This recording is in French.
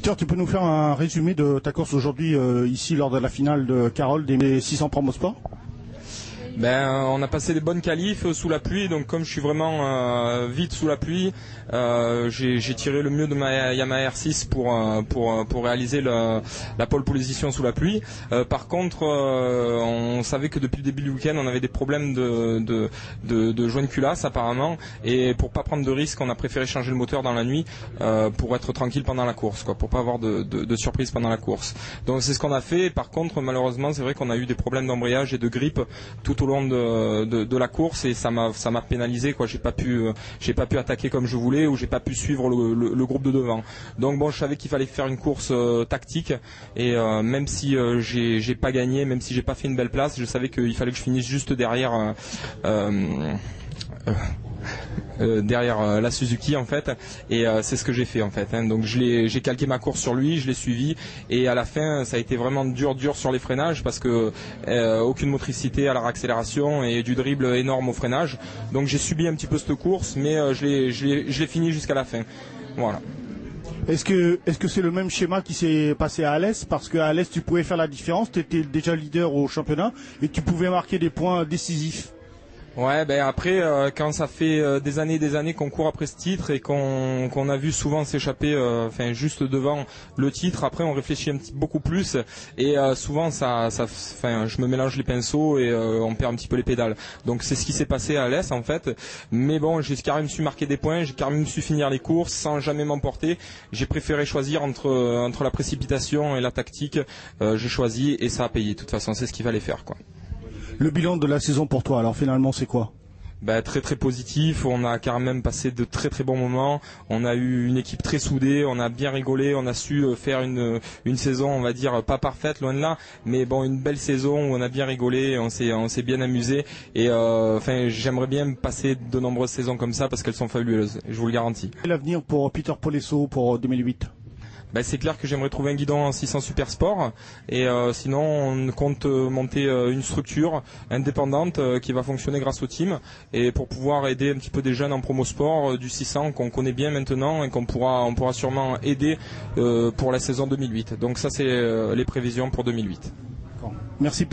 Peter, tu peux nous faire un résumé de ta course aujourd'hui ici lors de la finale de Carole des 600 Promosport? On a passé des bonnes qualifs sous la pluie, donc comme je suis vraiment vite sous la pluie, j'ai tiré le mieux de ma Yamaha R6 pour réaliser la pole position sous la pluie. Par contre, on savait que depuis le début du week-end, on avait des problèmes de joint de culasse apparemment, et pour pas prendre de risques, on a préféré changer le moteur dans la nuit pour être tranquille pendant la course, pour pas avoir de surprise pendant la course. Donc c'est ce qu'on a fait. Par contre, malheureusement, c'est vrai qu'on a eu des problèmes d'embrayage et de grippe tout au long de la course, et ça m'a pénalisé, j'ai pas pu attaquer comme je voulais, ou j'ai pas pu suivre le groupe de devant. Donc bon, je savais qu'il fallait faire une course tactique, et même si j'ai pas gagné, même si j'ai pas fait une belle place, je savais qu'il fallait que je finisse juste derrière la Suzuki en fait, et c'est ce que j'ai fait en fait, Donc j'ai calqué ma course sur lui, je l'ai suivi, et à la fin ça a été vraiment dur sur les freinages, parce que aucune motricité à la réaccélération et du dribble énorme au freinage. Donc j'ai subi un petit peu cette course, mais je l'ai fini jusqu'à la fin. Voilà. Est-ce que c'est le même schéma qui s'est passé à Alès? Parce qu'à Alès tu pouvais faire la différence, tu étais déjà leader au championnat et tu pouvais marquer des points décisifs. Ouais, après quand ça fait des années qu'on court après ce titre et qu'on a vu souvent s'échapper juste devant le titre, après on réfléchit beaucoup plus, et souvent je me mélange les pinceaux et on perd un petit peu les pédales. Donc c'est ce qui s'est passé à Alès en fait. Mais bon, j'ai quand même su marquer des points, j'ai quand même su finir les courses sans jamais m'emporter. J'ai préféré choisir entre la précipitation et la tactique. J'ai choisi, et ça a payé. De toute façon, c'est ce qu'il fallait faire, Le bilan de la saison pour toi, alors finalement, c'est quoi? Très très positif, on a quand même passé de très très bons moments, on a eu une équipe très soudée, on a bien rigolé, on a su faire une saison, on va dire, pas parfaite, loin de là, mais bon, une belle saison où on a bien rigolé, on s'est bien amusé, et j'aimerais bien passer de nombreuses saisons comme ça, parce qu'elles sont fabuleuses, je vous le garantis. Quel avenir pour Peter Polesso pour 2008? C'est clair que j'aimerais trouver un guidon en 600 Super Sport, et sinon on compte monter une structure indépendante qui va fonctionner grâce au team, et pour pouvoir aider un petit peu des jeunes en promo sport du 600 qu'on connaît bien maintenant, et on pourra sûrement aider pour la saison 2008. Donc ça, c'est les prévisions pour 2008. Merci.